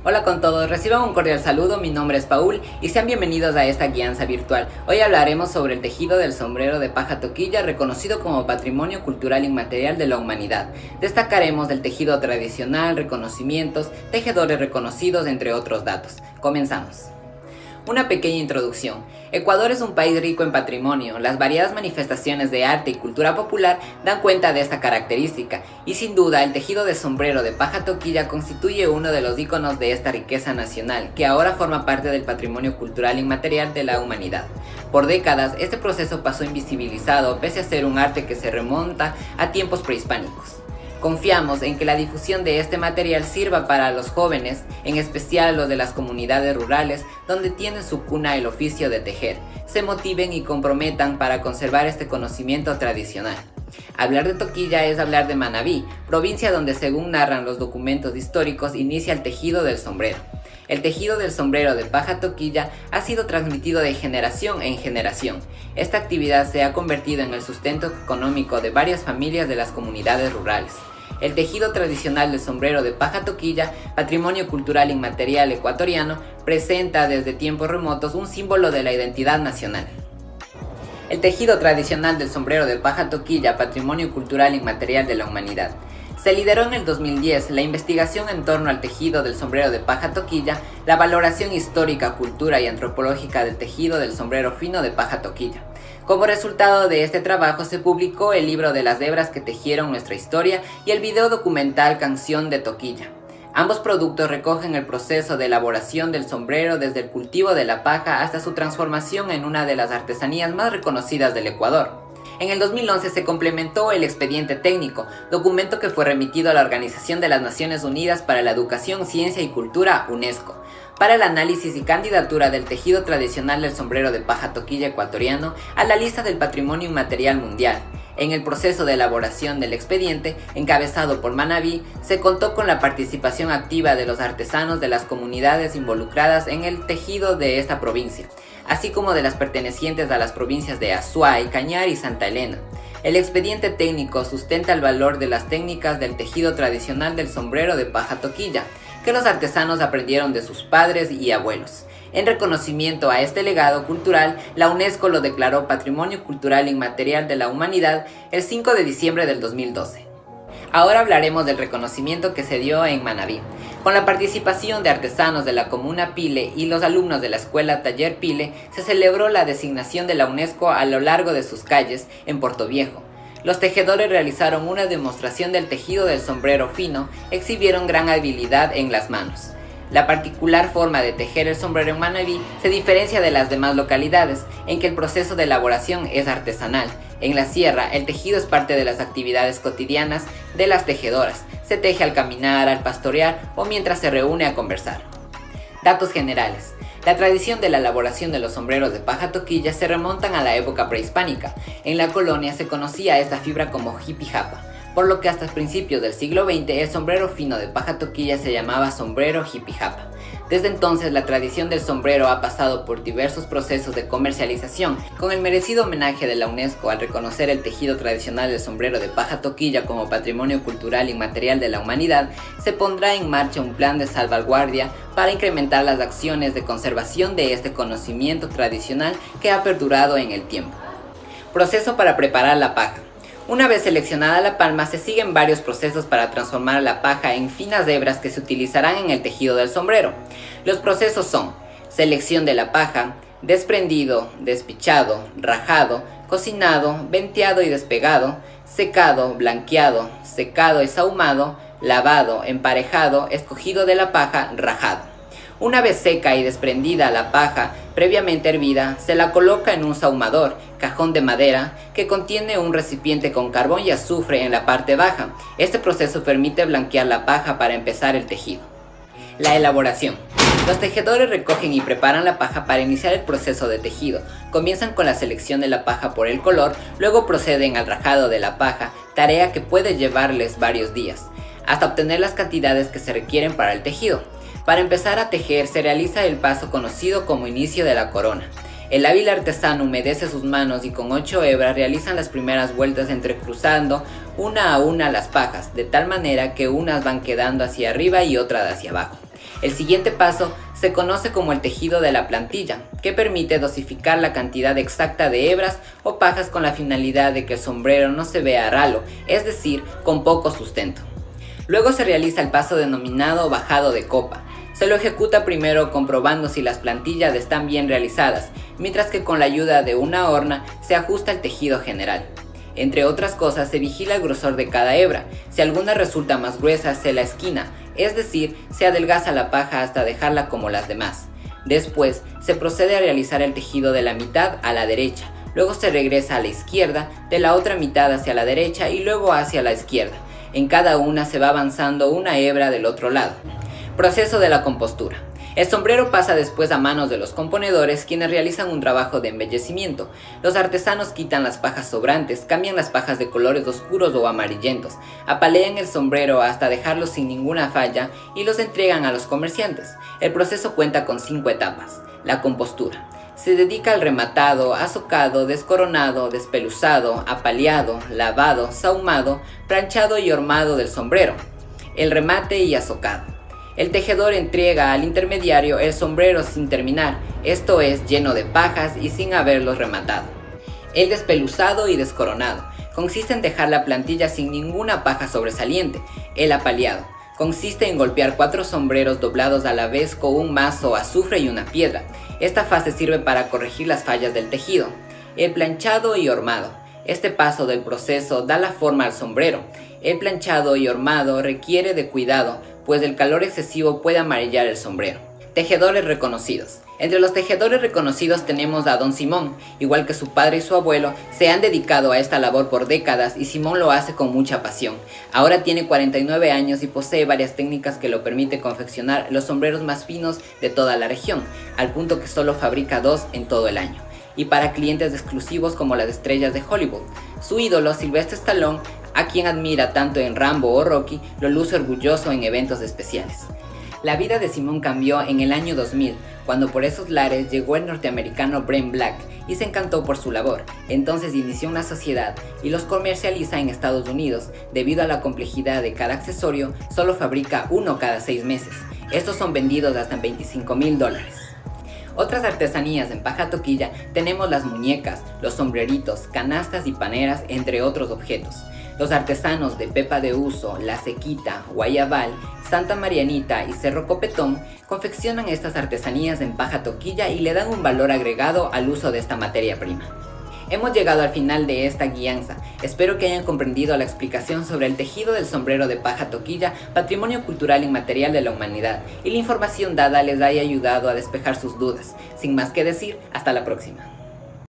Hola con todos, reciban un cordial saludo, mi nombre es Paul y sean bienvenidos a esta guianza virtual. Hoy hablaremos sobre el tejido del sombrero de paja toquilla, reconocido como Patrimonio Cultural Inmaterial de la Humanidad. Destacaremos del tejido tradicional, reconocimientos, tejedores reconocidos, entre otros datos. Comenzamos. Una pequeña introducción. Ecuador es un país rico en patrimonio. Las variadas manifestaciones de arte y cultura popular dan cuenta de esta característica, y sin duda el tejido de sombrero de paja toquilla constituye uno de los íconos de esta riqueza nacional, que ahora forma parte del patrimonio cultural inmaterial de la humanidad. Por décadas, este proceso pasó invisibilizado, pese a ser un arte que se remonta a tiempos prehispánicos. Confiamos en que la difusión de este material sirva para los jóvenes, en especial los de las comunidades rurales, donde tienen su cuna el oficio de tejer, se motiven y comprometan para conservar este conocimiento tradicional. Hablar de Toquilla es hablar de Manabí, provincia donde, según narran los documentos históricos, inicia el tejido del sombrero. El tejido del sombrero de paja toquilla ha sido transmitido de generación en generación. Esta actividad se ha convertido en el sustento económico de varias familias de las comunidades rurales. El tejido tradicional del sombrero de paja toquilla, patrimonio cultural inmaterial ecuatoriano, presenta desde tiempos remotos un símbolo de la identidad nacional. El tejido tradicional del sombrero de paja toquilla, patrimonio cultural inmaterial de la humanidad. Se lideró en el 2010 la investigación en torno al tejido del sombrero de paja toquilla, la valoración histórica, cultura y antropológica del tejido del sombrero fino de paja toquilla. Como resultado de este trabajo se publicó el libro de las hebras que tejieron nuestra historia y el video documental Canción de Toquilla. Ambos productos recogen el proceso de elaboración del sombrero desde el cultivo de la paja hasta su transformación en una de las artesanías más reconocidas del Ecuador. En el 2011 se complementó el expediente técnico, documento que fue remitido a la Organización de las Naciones Unidas para la Educación, Ciencia y Cultura, UNESCO, para el análisis y candidatura del tejido tradicional del sombrero de paja toquilla ecuatoriano a la lista del Patrimonio Inmaterial Mundial. En el proceso de elaboración del expediente, encabezado por Manabí, se contó con la participación activa de los artesanos de las comunidades involucradas en el tejido de esta provincia, así como de las pertenecientes a las provincias de Azuay, Cañar y Santa Elena. El expediente técnico sustenta el valor de las técnicas del tejido tradicional del sombrero de paja toquilla, que los artesanos aprendieron de sus padres y abuelos. En reconocimiento a este legado cultural, la UNESCO lo declaró Patrimonio Cultural Inmaterial de la Humanidad el 5 de diciembre del 2012. Ahora hablaremos del reconocimiento que se dio en Manabí. Con la participación de artesanos de la comuna Pile y los alumnos de la escuela Taller Pile, se celebró la designación de la UNESCO a lo largo de sus calles en Portoviejo. Los tejedores realizaron una demostración del tejido del sombrero fino, exhibieron gran habilidad en las manos. La particular forma de tejer el sombrero en Manabí se diferencia de las demás localidades, en que el proceso de elaboración es artesanal. En la sierra, el tejido es parte de las actividades cotidianas de las tejedoras. Se teje al caminar, al pastorear o mientras se reúne a conversar. Datos generales. La tradición de la elaboración de los sombreros de paja toquilla se remontan a la época prehispánica. En la colonia se conocía esta fibra como jipijapa, por lo que hasta principios del siglo XX el sombrero fino de paja toquilla se llamaba sombrero jipijapa. Desde entonces la tradición del sombrero ha pasado por diversos procesos de comercialización. Con el merecido homenaje de la UNESCO al reconocer el tejido tradicional del sombrero de paja toquilla como Patrimonio Cultural Inmaterial de la Humanidad, se pondrá en marcha un plan de salvaguardia para incrementar las acciones de conservación de este conocimiento tradicional que ha perdurado en el tiempo. Proceso para preparar la paja. Una vez seleccionada la palma, se siguen varios procesos para transformar la paja en finas hebras que se utilizarán en el tejido del sombrero. Los procesos son selección de la paja, desprendido, despichado, rajado, cocinado, venteado y despegado, secado, blanqueado, secado y sahumado, lavado, emparejado, escogido de la paja, rajado. Una vez seca y desprendida la paja, previamente hervida, se la coloca en un sahumador, cajón de madera, que contiene un recipiente con carbón y azufre en la parte baja. Este proceso permite blanquear la paja para empezar el tejido. La elaboración. Los tejedores recogen y preparan la paja para iniciar el proceso de tejido. Comienzan con la selección de la paja por el color, luego proceden al rajado de la paja, tarea que puede llevarles varios días, hasta obtener las cantidades que se requieren para el tejido. Para empezar a tejer se realiza el paso conocido como inicio de la corona. El hábil artesano humedece sus manos y con 8 hebras realizan las primeras vueltas entrecruzando una a una las pajas, de tal manera que unas van quedando hacia arriba y otras hacia abajo. El siguiente paso se conoce como el tejido de la plantilla, que permite dosificar la cantidad exacta de hebras o pajas con la finalidad de que el sombrero no se vea ralo, es decir, con poco sustento. Luego se realiza el paso denominado bajado de copa. Se lo ejecuta primero comprobando si las plantillas están bien realizadas, mientras que con la ayuda de una horna se ajusta el tejido general. Entre otras cosas, se vigila el grosor de cada hebra. Si alguna resulta más gruesa, se la esquina, es decir, se adelgaza la paja hasta dejarla como las demás. Después, se procede a realizar el tejido de la mitad a la derecha, luego se regresa a la izquierda, de la otra mitad hacia la derecha y luego hacia la izquierda. En cada una se va avanzando una hebra del otro lado. Proceso de la compostura. El sombrero pasa después a manos de los componedores, quienes realizan un trabajo de embellecimiento. Los artesanos quitan las pajas sobrantes, cambian las pajas de colores oscuros o amarillentos, apalean el sombrero hasta dejarlo sin ninguna falla y los entregan a los comerciantes. El proceso cuenta con 5 etapas. La compostura. Se dedica al rematado, azocado, descoronado, despeluzado, apaleado, lavado, sahumado, planchado y hormado del sombrero. El remate y azocado. El tejedor entrega al intermediario el sombrero sin terminar, esto es, lleno de pajas y sin haberlos rematado. El despeluzado y descoronado. Consiste en dejar la plantilla sin ninguna paja sobresaliente. El apaleado. Consiste en golpear 4 sombreros doblados a la vez con un mazo, azufre y una piedra. Esta fase sirve para corregir las fallas del tejido. El planchado y hormado. Este paso del proceso da la forma al sombrero. El planchado y hormado requiere de cuidado, pues el calor excesivo puede amarillar el sombrero. Tejedores reconocidos. Entre los tejedores reconocidos tenemos a Don Simón. Igual que su padre y su abuelo, se han dedicado a esta labor por décadas y Simón lo hace con mucha pasión. Ahora tiene 49 años y posee varias técnicas que lo permiten confeccionar los sombreros más finos de toda la región, al punto que solo fabrica 2 en todo el año, y para clientes exclusivos como las estrellas de Hollywood. Su ídolo, Sylvester Stallone, a quien admira tanto en Rambo o Rocky, lo luce orgulloso en eventos especiales. La vida de Simón cambió en el año 2000, cuando por esos lares llegó el norteamericano Brent Black y se encantó por su labor. Entonces inició una sociedad y los comercializa en Estados Unidos. Debido a la complejidad de cada accesorio, solo fabrica uno cada 6 meses. Estos son vendidos hasta en $25,000. Otras artesanías en paja toquilla tenemos las muñecas, los sombreritos, canastas y paneras, entre otros objetos. Los artesanos de Pepa de Uso, La Sequita, Guayabal, Santa Marianita y Cerro Copetón confeccionan estas artesanías en paja toquilla y le dan un valor agregado al uso de esta materia prima. Hemos llegado al final de esta guianza. Espero que hayan comprendido la explicación sobre el tejido del sombrero de paja toquilla, patrimonio cultural inmaterial de la humanidad, y la información dada les haya ayudado a despejar sus dudas. Sin más que decir, hasta la próxima.